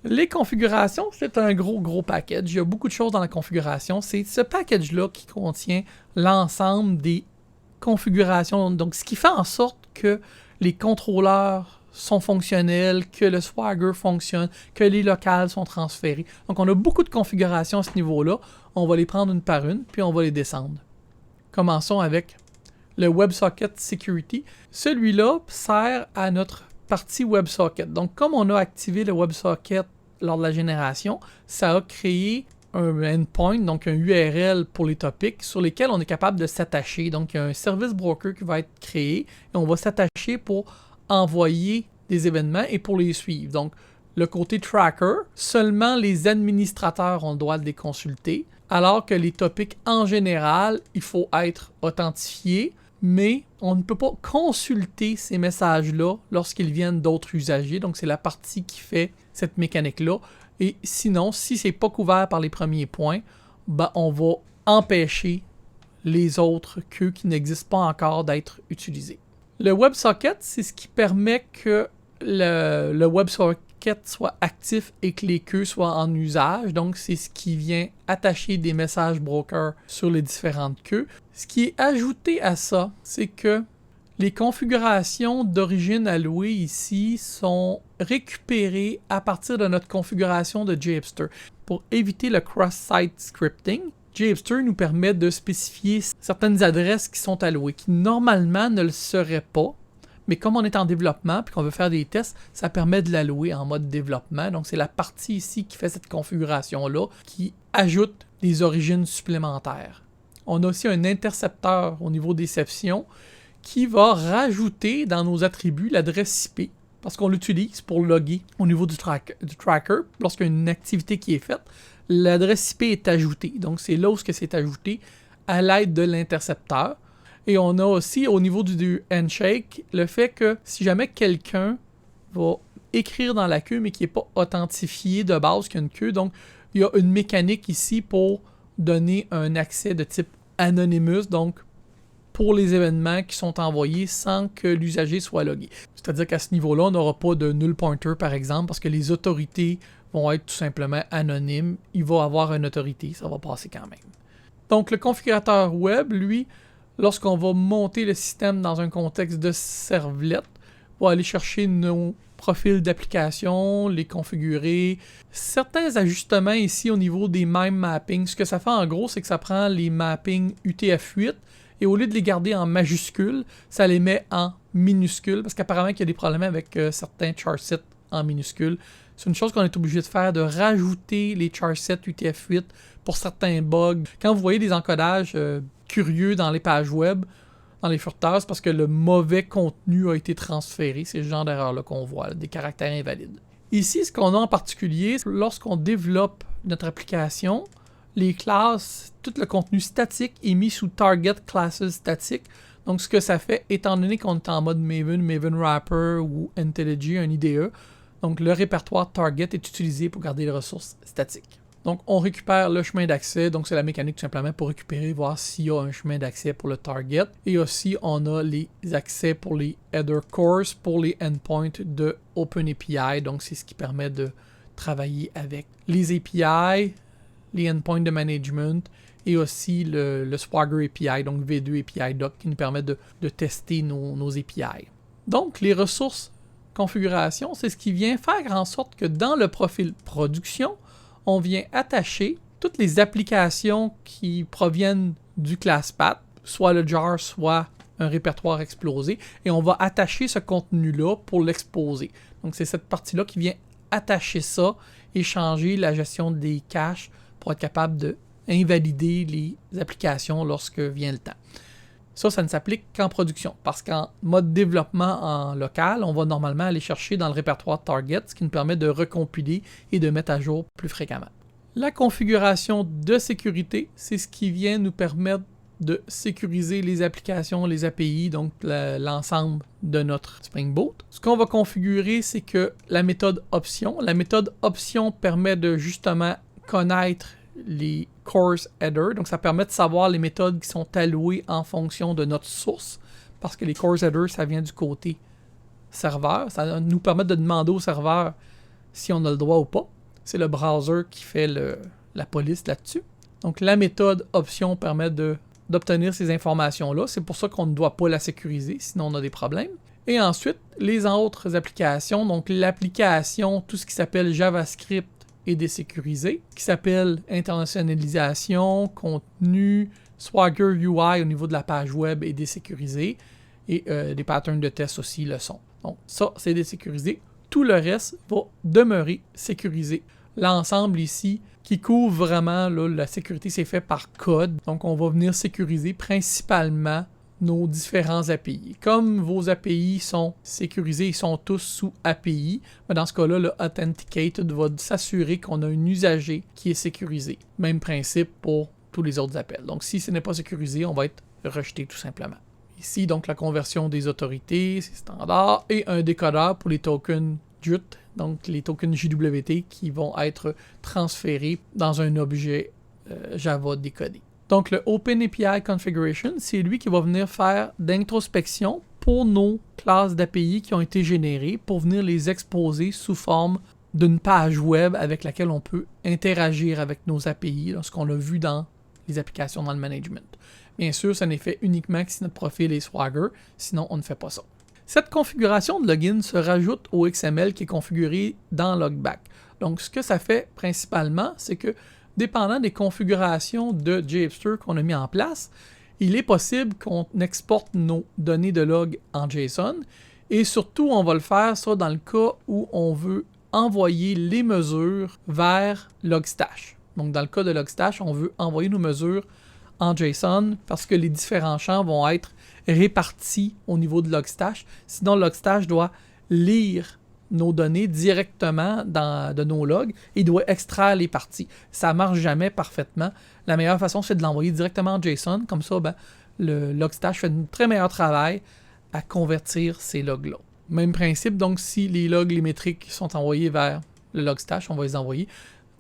Les configurations, c'est un gros package. Il y a beaucoup de choses dans la configuration. C'est ce package-là qui contient l'ensemble des configurations. Donc, ce qui fait en sorte que les contrôleurs sont fonctionnels, que le Swagger fonctionne, que les locales sont transférés. Donc, on a beaucoup de configurations à ce niveau-là. On va les prendre une par une, puis on va les descendre. Commençons avec le WebSocket Security. Celui-là sert à notre partie WebSocket. Donc, comme on a activé le WebSocket lors de la génération, ça a créé un endpoint, donc un URL pour les topics sur lesquels on est capable de s'attacher. Donc, il y a un service broker qui va être créé et on va s'attacher pour envoyer des événements et pour les suivre. Donc, le côté tracker, seulement les administrateurs ont le droit de les consulter, alors que les topics en général, il faut être authentifié, mais on ne peut pas consulter ces messages-là lorsqu'ils viennent d'autres usagers. Donc, c'est la partie qui fait cette mécanique-là. Et sinon, si ce n'est pas couvert par les premiers points, ben, on va empêcher les autres queues qui n'existent pas encore d'être utilisées. Le WebSocket, c'est ce qui permet que le WebSocket soit actif et que les queues soient en usage. Donc, c'est ce qui vient attacher des messages brokers sur les différentes queues. Ce qui est ajouté à ça, c'est que les configurations d'origine allouées ici sont récupérées à partir de notre configuration de JHipster. Pour éviter le cross-site scripting, JHipster nous permet de spécifier certaines adresses qui sont allouées, qui normalement ne le seraient pas, mais comme on est en développement et qu'on veut faire des tests, ça permet de l'allouer en mode développement. Donc c'est la partie ici qui fait cette configuration-là, qui ajoute des origines supplémentaires. On a aussi un intercepteur au niveau des exceptions qui va rajouter dans nos attributs l'adresse IP, parce qu'on l'utilise pour loguer au niveau du tracker. Lorsqu'il y a une activité qui est faite, l'adresse IP est ajoutée. Donc, c'est là où c'est ajouté à l'aide de l'intercepteur. Et on a aussi, au niveau du handshake, le fait que si jamais quelqu'un va écrire dans la queue, mais qui n'est pas authentifié de base qu'il y a une queue, donc il y a une mécanique ici pour donner un accès de type Anonymous, donc pour les événements qui sont envoyés sans que l'usager soit logué. C'est-à-dire qu'à ce niveau-là, on n'aura pas de null pointer, par exemple, parce que les autorités vont être tout simplement anonymes. Il va avoir une autorité, ça va passer quand même. Donc, le configurateur web, lui, lorsqu'on va monter le système dans un contexte de servlet, va aller chercher nos profils d'application, les configurer. Certains ajustements ici au niveau des MIME mappings, ce que ça fait en gros, c'est que ça prend les mappings UTF-8 et au lieu de les garder en majuscules, ça les met en minuscules, parce qu'apparemment il y a des problèmes avec certains charsets en minuscules. C'est une chose qu'on est obligé de faire, de rajouter les charsets UTF-8 pour certains bugs. Quand vous voyez des encodages curieux dans les pages web, dans les furteurs, c'est parce que le mauvais contenu a été transféré. C'est ce genre d'erreur-là qu'on voit, là, des caractères invalides. Ici, ce qu'on a en particulier, lorsqu'on développe notre application, les classes, tout le contenu statique est mis sous Target Classes Static. Donc, ce que ça fait, étant donné qu'on est en mode Maven, Maven Wrapper ou IntelliJ, un IDE, donc le répertoire Target est utilisé pour garder les ressources statiques. Donc, on récupère le chemin d'accès. Donc, c'est la mécanique tout simplement pour récupérer, voir s'il y a un chemin d'accès pour le target. Et aussi, on a les accès pour les header cores, pour les endpoints de OpenAPI. Donc, c'est ce qui permet de travailler avec les API, les endpoints de management et aussi le Swagger API, donc V2 API Doc, qui nous permet de tester nos API. Donc, les ressources configuration, c'est ce qui vient faire en sorte que dans le profil production, on vient attacher toutes les applications qui proviennent du ClassPath, soit le jar, soit un répertoire explosé, et on va attacher ce contenu-là pour l'exposer. Donc, c'est cette partie-là qui vient attacher ça et changer la gestion des caches pour être capable d'invalider les applications lorsque vient le temps. Ça ne s'applique qu'en production, parce qu'en mode développement en local, on va normalement aller chercher dans le répertoire Target, ce qui nous permet de recompiler et de mettre à jour plus fréquemment. La configuration de sécurité, c'est ce qui vient nous permettre de sécuriser les applications, les API, donc l'ensemble de notre Spring Boot. Ce qu'on va configurer, c'est que la méthode option permet de justement connaître les course header, donc ça permet de savoir les méthodes qui sont allouées en fonction de notre source, parce que les course header, ça vient du côté serveur, ça nous permet de demander au serveur si on a le droit ou pas. C'est le browser qui fait la police là-dessus. Donc la méthode option permet d'obtenir ces informations-là. C'est pour ça qu'on ne doit pas la sécuriser, sinon on a des problèmes. Et ensuite, les autres applications, donc l'application, tout ce qui s'appelle JavaScript est désécurisé, qui s'appelle internationalisation, contenu, Swagger UI au niveau de la page web est désécurisé, et les patterns de test aussi le sont. Donc ça, c'est désécurisé. Tout le reste va demeurer sécurisé. L'ensemble ici, qui couvre vraiment là, la sécurité, c'est fait par code. Donc on va venir sécuriser principalement nos différents API. Comme vos API sont sécurisés, ils sont tous sous API, mais dans ce cas-là, le Authenticated va s'assurer qu'on a un usager qui est sécurisé. Même principe pour tous les autres appels. Donc si ce n'est pas sécurisé, on va être rejeté tout simplement. Ici, donc la conversion des autorités, c'est standard, et un décodeur pour les tokens JUT, donc les tokens JWT qui vont être transférés dans un objet Java décodé. Donc le OpenAPI Configuration, c'est lui qui va venir faire d'introspection pour nos classes d'API qui ont été générées pour venir les exposer sous forme d'une page web avec laquelle on peut interagir avec nos API, lorsqu'on l'a vu dans les applications dans le management. Bien sûr, ça n'est fait uniquement que si notre profil est Swagger, sinon on ne fait pas ça. Cette configuration de login se rajoute au XML qui est configuré dans Logback. Donc ce que ça fait principalement, c'est que dépendant des configurations de JHipster qu'on a mis en place, il est possible qu'on exporte nos données de log en JSON et surtout on va le faire ça dans le cas où on veut envoyer les mesures vers Logstash. Donc dans le cas de Logstash, on veut envoyer nos mesures en JSON parce que les différents champs vont être répartis au niveau de Logstash. Sinon, Logstash doit lire nos données directement de nos logs et il doit extraire les parties. Ça ne marche jamais parfaitement. La meilleure façon, c'est de l'envoyer directement en JSON. Comme ça, le Logstash fait un très meilleur travail à convertir ces logs-là. Même principe, donc si les logs, les métriques sont envoyés vers le Logstash, on va les envoyer.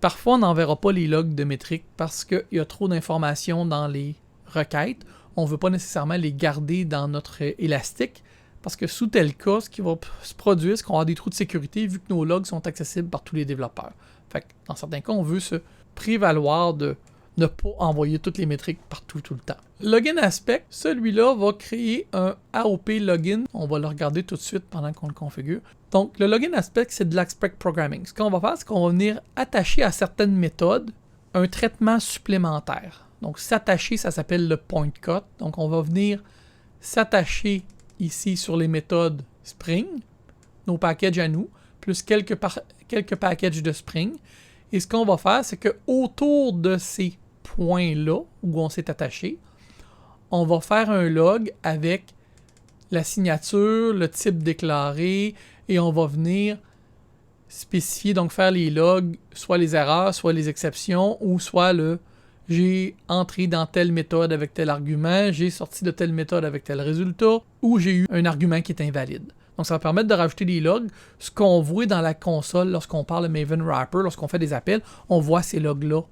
Parfois, on n'enverra pas les logs de métriques parce qu'il y a trop d'informations dans les requêtes. On ne veut pas nécessairement les garder dans notre élastique parce que sous tel cas, ce qui va se produire, c'est qu'on va avoir des trous de sécurité vu que nos logs sont accessibles par tous les développeurs. Fait que dans certains cas, on veut se prévaloir de ne pas envoyer toutes les métriques partout tout le temps. Login Aspect, celui-là va créer un AOP login. On va le regarder tout de suite pendant qu'on le configure. Donc, le Login Aspect, c'est de l'Aspect Programming. Ce qu'on va faire, c'est qu'on va venir attacher à certaines méthodes un traitement supplémentaire. Donc, s'attacher, ça s'appelle le point cut. Donc, on va venir s'attacher ici sur les méthodes Spring, nos packages à nous, plus quelques packages de Spring. Et ce qu'on va faire, c'est que autour de ces points-là, où on s'est attaché, on va faire un log avec la signature, le type déclaré, et on va venir spécifier, donc faire les logs, soit les erreurs, soit les exceptions, ou soit le j'ai entré dans telle méthode avec tel argument, j'ai sorti de telle méthode avec tel résultat, ou j'ai eu un argument qui est invalide. Donc ça va permettre de rajouter des logs. Ce qu'on voit dans la console lorsqu'on parle de Maven Wrapper, lorsqu'on fait des appels, on voit ces logs-là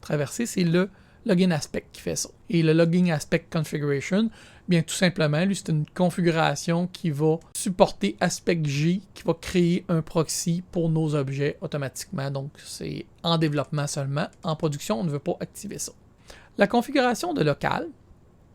traverser. C'est le Login Aspect qui fait ça. Et le Login Aspect Configuration, bien tout simplement, lui, c'est une configuration qui va supporter Aspect-J, qui va créer un proxy pour nos objets automatiquement. Donc c'est en développement seulement. En production, on ne veut pas activer ça. La configuration de local,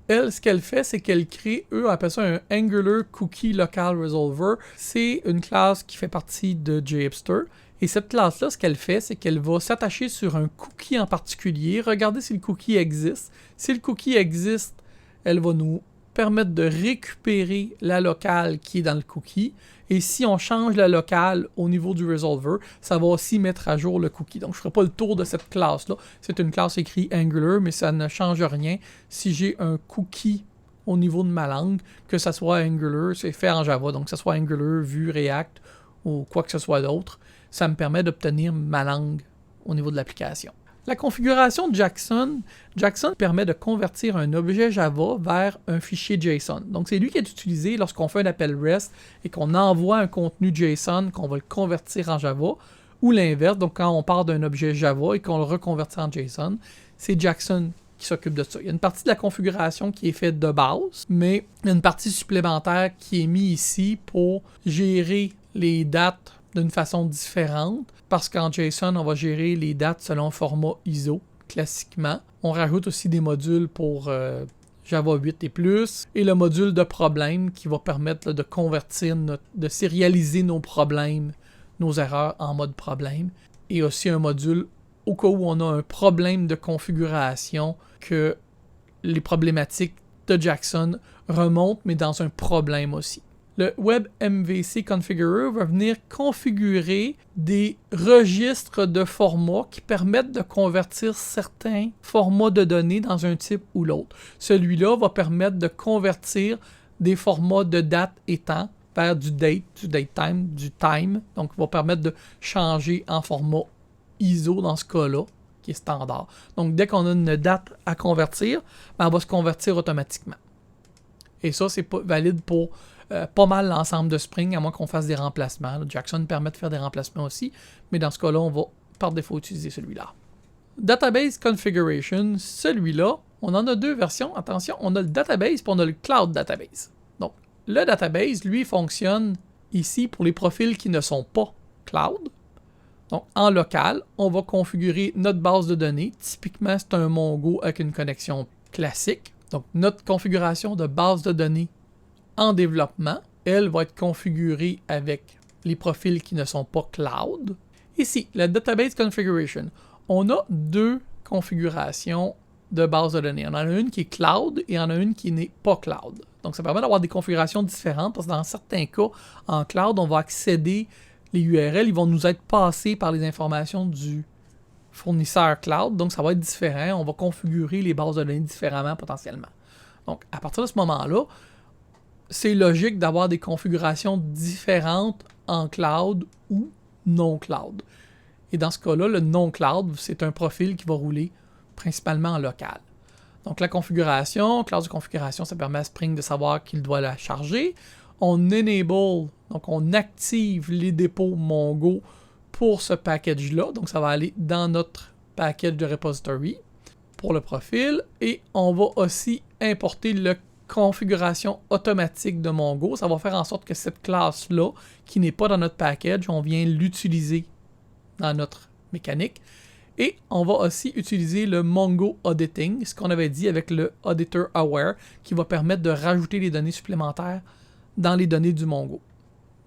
elle, ce qu'elle fait, c'est qu'elle crée, eux, on appelle ça un Angular Cookie Local Resolver. C'est une classe qui fait partie de JHipster. Et cette classe-là, ce qu'elle fait, c'est qu'elle va s'attacher sur un cookie en particulier, regarder si le cookie existe. Si le cookie existe, elle va nous permettre de récupérer la locale qui est dans le cookie. Et si on change la locale au niveau du resolver, ça va aussi mettre à jour le cookie. Donc, je ne ferai pas le tour de cette classe-là. C'est une classe écrite Angular, mais ça ne change rien si j'ai un cookie au niveau de ma langue, que ça soit Angular, c'est fait en Java, donc que ce soit Angular, Vue, React ou quoi que ce soit d'autre. Ça me permet d'obtenir ma langue au niveau de l'application. La configuration de Jackson permet de convertir un objet Java vers un fichier JSON. Donc, c'est lui qui est utilisé lorsqu'on fait un appel REST et qu'on envoie un contenu JSON, qu'on va le convertir en Java, ou l'inverse. Donc, quand on part d'un objet Java et qu'on le reconvertit en JSON, c'est Jackson qui s'occupe de ça. Il y a une partie de la configuration qui est faite de base, mais il y a une partie supplémentaire qui est mise ici pour gérer les dates d'une façon différente, parce qu'en JSON, on va gérer les dates selon format ISO, classiquement. On rajoute aussi des modules pour Java 8 et plus, et le module de problème qui va permettre là, de convertir, de sérialiser nos problèmes, nos erreurs en mode problème, et aussi un module au cas où on a un problème de configuration, que les problématiques de Jackson remontent, mais dans un problème aussi. Le Web MVC Configurer va venir configurer des registres de formats qui permettent de convertir certains formats de données dans un type ou l'autre. Celui-là va permettre de convertir des formats de date et temps vers du datetime, du time. Donc, va permettre de changer en format ISO dans ce cas-là, qui est standard. Donc, dès qu'on a une date à convertir, ben, elle va se convertir automatiquement. Et ça, c'est valide pour pas mal l'ensemble de Spring, à moins qu'on fasse des remplacements. Là, Jackson permet de faire des remplacements aussi, mais dans ce cas-là, on va par défaut utiliser celui-là. Database Configuration, celui-là, on en a deux versions. Attention, on a le database et on a le cloud database. Donc, le database, lui, fonctionne ici pour les profils qui ne sont pas cloud. Donc, en local, on va configurer notre base de données. Typiquement, c'est un Mongo avec une connexion classique. Donc, notre configuration de base de données en développement, elle va être configurée avec les profils qui ne sont pas cloud. Ici, la Database Configuration, on a deux configurations de base de données. On en a une qui est cloud et on en a une qui n'est pas cloud. Donc, ça permet d'avoir des configurations différentes parce que dans certains cas, en cloud, on va accéder, les URL, ils vont nous être passés par les informations du fournisseur cloud. Donc, ça va être différent. On va configurer les bases de données différemment potentiellement. Donc, à partir de ce moment-là, c'est logique d'avoir des configurations différentes en cloud ou non cloud. Et dans ce cas-là, le non cloud, c'est un profil qui va rouler principalement en local. Donc la configuration, classe de configuration, ça permet à Spring de savoir qu'il doit la charger. On enable, donc on active les dépôts Mongo pour ce package-là. Donc ça va aller dans notre package de repository pour le profil. Et on va aussi importer le configuration automatique de Mongo. Ça va faire en sorte que cette classe-là, qui n'est pas dans notre package, on vient l'utiliser dans notre mécanique. Et on va aussi utiliser le Mongo Auditing, ce qu'on avait dit avec le Auditor Aware, qui va permettre de rajouter les données supplémentaires dans les données du Mongo.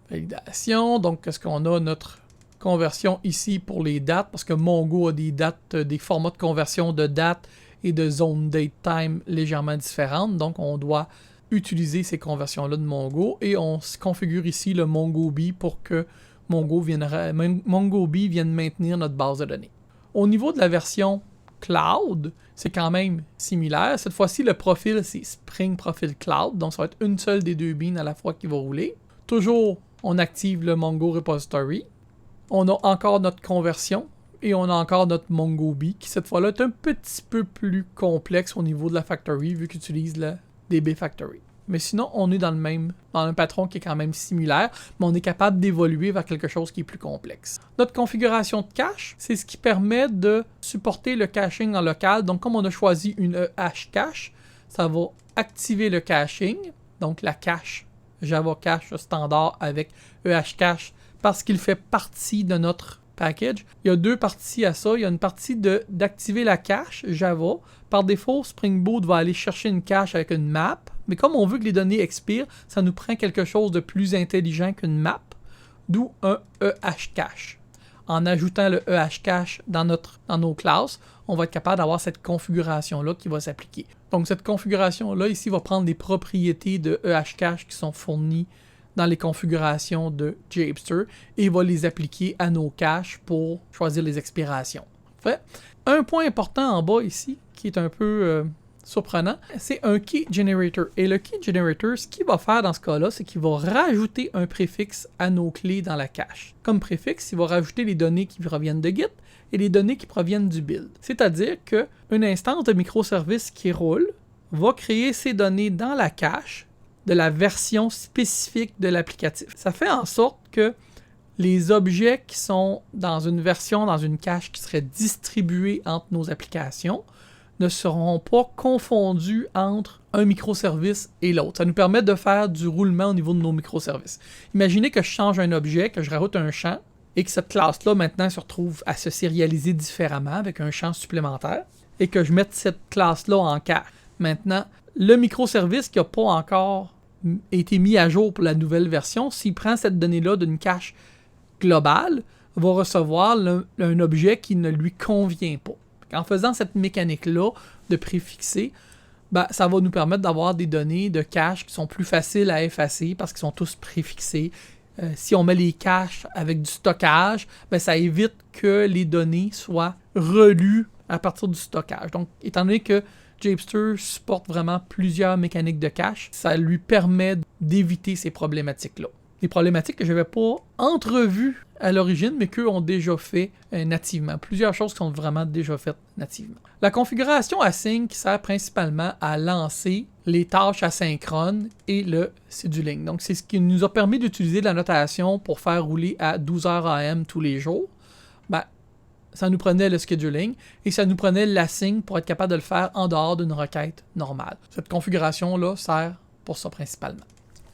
Validation, donc qu'est-ce qu'on a? Notre conversion ici pour les dates, parce que Mongo a des dates, des formats de conversion de date et de zone date time légèrement différentes. Donc, on doit utiliser ces conversions-là de Mongo et on configure ici le MongoB pour que MongoB vienne maintenir notre base de données. Au niveau de la version Cloud, c'est quand même similaire. Cette fois-ci, le profil, c'est Spring Profile Cloud. Donc, ça va être une seule des deux beans à la fois qui va rouler. Toujours, on active le Mongo Repository. On a encore notre conversion. Et on a encore notre MongoB qui, cette fois-là, est un petit peu plus complexe au niveau de la factory vu qu'il utilise la DB Factory. Mais sinon, on est dans un patron qui est quand même similaire, mais on est capable d'évoluer vers quelque chose qui est plus complexe. Notre configuration de cache, c'est ce qui permet de supporter le caching en local. Donc, comme on a choisi une EH cache, ça va activer le caching, donc la cache Java Cache standard avec EH cache, parce qu'il fait partie de notre package. Il y a deux parties à ça. Il y a une partie d'activer la cache Java. Par défaut, Spring Boot va aller chercher une cache avec une map. Mais comme on veut que les données expirent, ça nous prend quelque chose de plus intelligent qu'une map. D'où un EH cache. En ajoutant le EH cache dans nos classes, on va être capable d'avoir cette configuration-là qui va s'appliquer. Donc cette configuration-là ici va prendre des propriétés de EH cache qui sont fournies dans les configurations de Japster et va les appliquer à nos caches pour choisir les expirations. Fait, un point important en bas ici, qui est un peu surprenant, c'est un Key Generator. Et le Key Generator, ce qu'il va faire dans ce cas-là, c'est qu'il va rajouter un préfixe à nos clés dans la cache. Comme préfixe, il va rajouter les données qui proviennent de Git et les données qui proviennent du build. C'est-à-dire qu'une instance de microservice qui roule va créer ces données dans la cache de la version spécifique de l'applicatif. Ça fait en sorte que les objets qui sont dans une version, dans une cache qui serait distribuée entre nos applications, ne seront pas confondus entre un microservice et l'autre. Ça nous permet de faire du roulement au niveau de nos microservices. Imaginez que je change un objet, que je rajoute un champ, et que cette classe-là, maintenant, se retrouve à se sérialiser différemment avec un champ supplémentaire, et que je mette cette classe-là en cache. Maintenant, le microservice qui n'a pas encore été mis à jour pour la nouvelle version, s'il prend cette donnée-là d'une cache globale, va recevoir un objet qui ne lui convient pas. En faisant cette mécanique-là de préfixer, ça va nous permettre d'avoir des données de cache qui sont plus faciles à effacer parce qu'ils sont tous préfixés. Si on met les caches avec du stockage, ça évite que les données soient relues à partir du stockage. Donc, étant donné que Japester supporte vraiment plusieurs mécaniques de cache, ça lui permet d'éviter ces problématiques-là. Des problématiques que je n'avais pas entrevues à l'origine, mais qu'eux ont déjà fait nativement. Plusieurs choses qui sont vraiment déjà faites nativement. La configuration async sert principalement à lancer les tâches asynchrones et le scheduling. Donc, c'est ce qui nous a permis d'utiliser la notation pour faire rouler à 12h AM tous les jours. Ça nous prenait le scheduling et ça nous prenait l'async pour être capable de le faire en dehors d'une requête normale. Cette configuration-là sert pour ça principalement.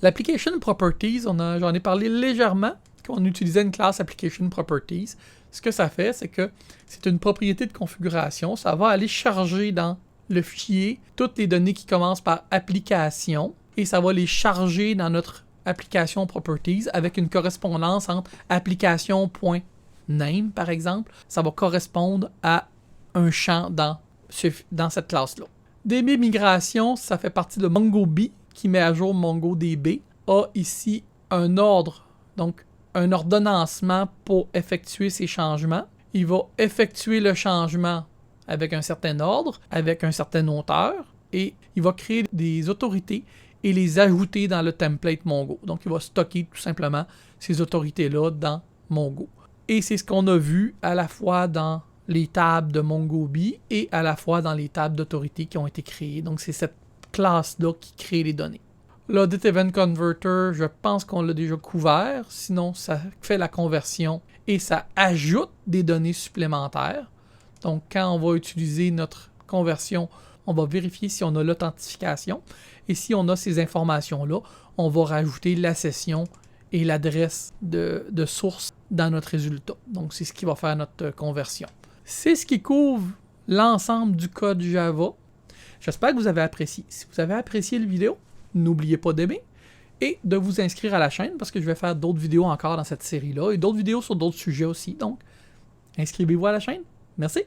L'application properties, j'en ai parlé légèrement, qu'on utilisait une classe application properties. Ce que ça fait, c'est que c'est une propriété de configuration. Ça va aller charger dans le fichier toutes les données qui commencent par application et ça va les charger dans notre application properties avec une correspondance entre application.name, par exemple. Ça va correspondre à un champ dans cette classe-là. DB migration, ça fait partie de MongoDB qui met à jour MongoDB, a ici un ordre, donc un ordonnancement pour effectuer ces changements. Il va effectuer le changement avec un certain ordre, avec un certain auteur, et il va créer des autorités et les ajouter dans le template Mongo. Donc, il va stocker tout simplement ces autorités-là dans Mongo. Et c'est ce qu'on a vu à la fois dans les tables de MongoDB et à la fois dans les tables d'autorités qui ont été créées. Donc, c'est cette classe-là qui crée les données. L'Audit Event Converter, je pense qu'on l'a déjà couvert. Sinon, ça fait la conversion et ça ajoute des données supplémentaires. Donc, quand on va utiliser notre conversion, on va vérifier si on a l'authentification. Et si on a ces informations-là, on va rajouter la session et l'adresse de source dans notre résultat. Donc, c'est ce qui va faire notre conversion. C'est ce qui couvre l'ensemble du code Java. J'espère que vous avez apprécié. Si vous avez apprécié la vidéo, n'oubliez pas d'aimer et de vous inscrire à la chaîne parce que je vais faire d'autres vidéos encore dans cette série-là et d'autres vidéos sur d'autres sujets aussi. Donc, inscrivez-vous à la chaîne. Merci.